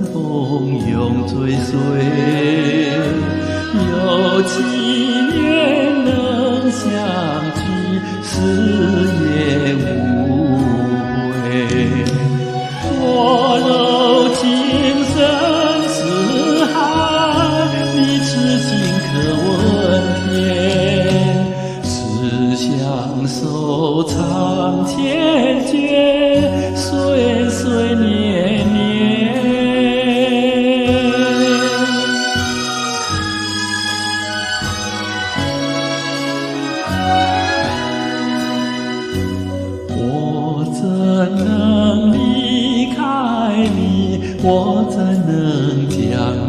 风永追随，有几年能相聚，死也无悔。我楼今生是海，你痴心可问天。只相守长天绝，岁岁年年。我怎能离开你？我怎能将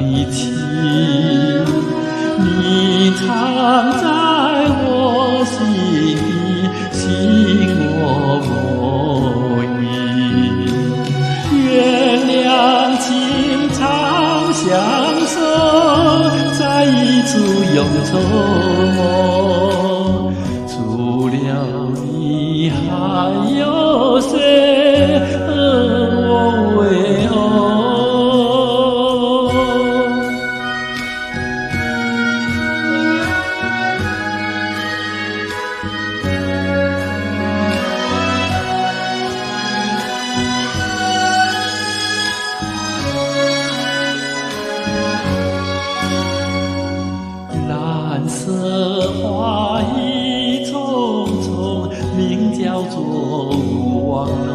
你弃？你常在我心底，心我莫移。原谅情长相守，在一处永愁梦。除了你，还有谁和我为偶？蓝色花意匆匆，名叫做望楼。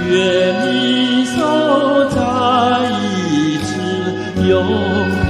愿你守在一直永陪。